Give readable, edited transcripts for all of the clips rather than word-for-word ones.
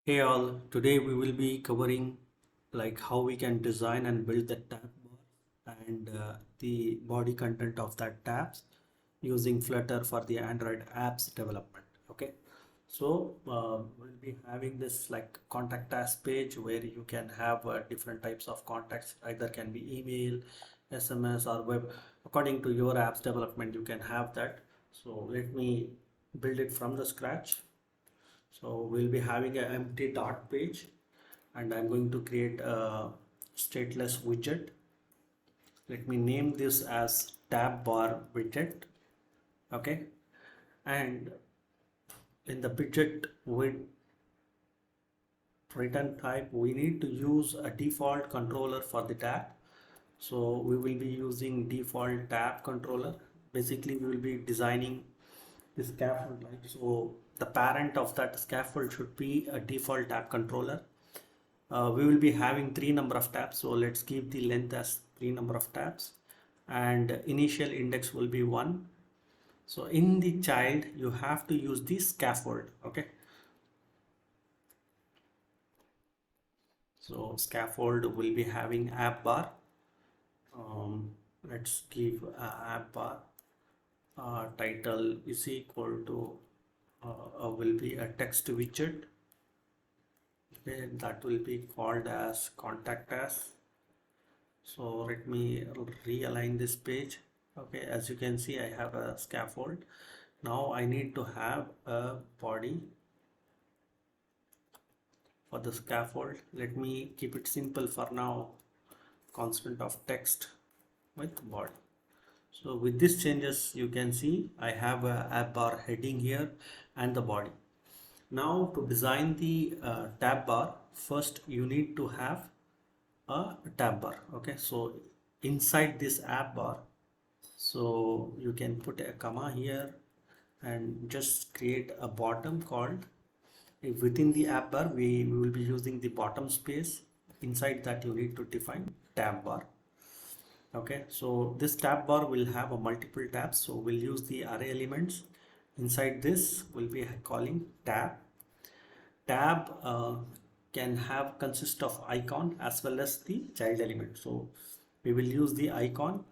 Hey all, today we will be covering like how we can design and build the tab bar and the body content of that tabs using Flutter for the Android apps development. Okay, so we'll be having this like contact us page where you can have different types of contacts, either can be email, SMS or web. According to your apps development, you can have that. So let me build it from the scratch. So we'll be having an empty dot page and I'm going to create a stateless widget. Let me name this as tab bar widget. Okay. And in the widget with return type, we need to use a default controller for the tab. So we will be using default tab controller. Basically, we will be designing the scaffold, right? So the parent of that scaffold should be a default tab controller. We will be having three number of tabs, so let's keep the length as three number of tabs, and initial index will be 1. So in the child you have to use the scaffold. Okay, so scaffold will be having app bar. Let's give app bar title is equal to will be a text widget. Okay, that will be called as contact us. So let me realign this page. Okay, as you can see, I have a scaffold. Now I need to have a body for the scaffold. Let me keep it simple for now. Constant of text with body. So with these changes, you can see I have a app bar heading here and the body. Now to design the tab bar, first you need to have a tab bar. Okay, so inside this app bar, so you can put a comma here and just create a bottom called within the app bar. We will be using the bottom space. Inside that you need to define tab bar. Okay, so this tab bar will have a multiple tabs, so we'll use the array elements. Inside this we'll be calling tab can have consist of icon as well as the child element. So we will use the icon.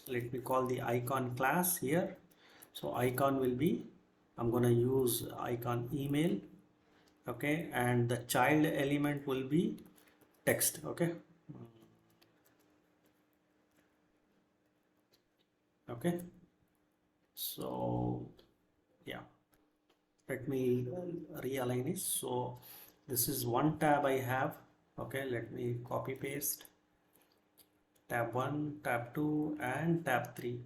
Let me call the icon class here. So icon will be, I'm going to use icon email. Okay, and the child element will be text. Okay, okay, so yeah, let me realign it. So this is one tab I have. Okay, let me copy paste tab 1, tab 2 and tab 3.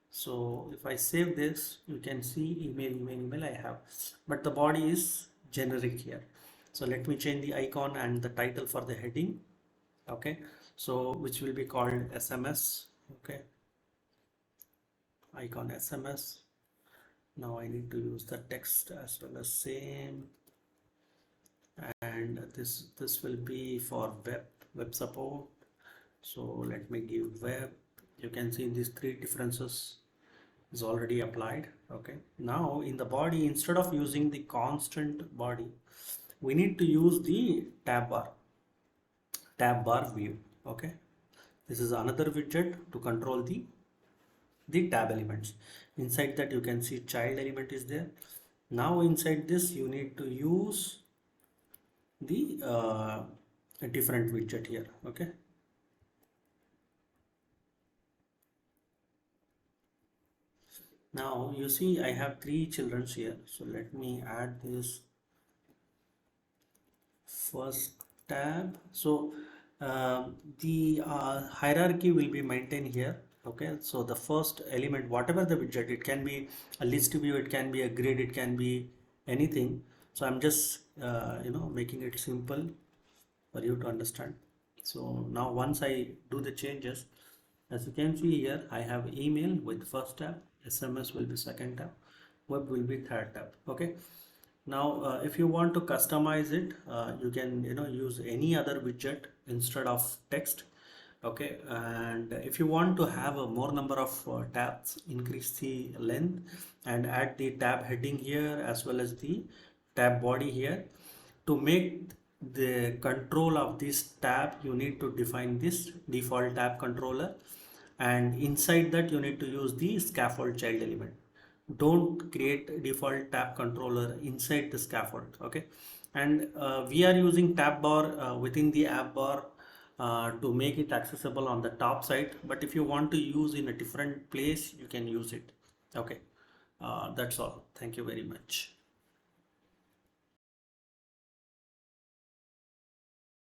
So if I save this, you can see email I have, but the body is generic here. So let me change the icon and the title for the heading. Okay, so which will be called SMS. Okay, icon SMS. Now I need to use the text as well as same, and this will be for web support. So let me give web. You can see these three differences is already applied. Okay, now in the body, instead of using the constant body, we need to use the tab bar view. Okay, this is another widget to control the tab elements. Inside that you can see child element is there. Now inside this you need to use the a different widget here. Okay, now you see I have three children here, so let me add this first tab. So the hierarchy will be maintained here. Okay, so the first element, whatever the widget, it can be a list view, it can be a grid, it can be anything. So I'm just making it simple for you to understand. So now once I do the changes, as you can see here, I have email with first tab, SMS will be second tab, web will be third tab. Okay, now if you want to customize it, you can use any other widget instead of text. Okay, and if you want to have a more number of tabs, increase the length and add the tab heading here as well as the tab body here to make the control of this tab, you need to define this default tab controller, and inside that you need to use the scaffold child element. Don't create default tab controller inside the scaffold. Okay, and we are using tab bar within the app bar to make it accessible on the top side, but if you want to use in a different place, you can use it. Okay, that's all. Thank you very much.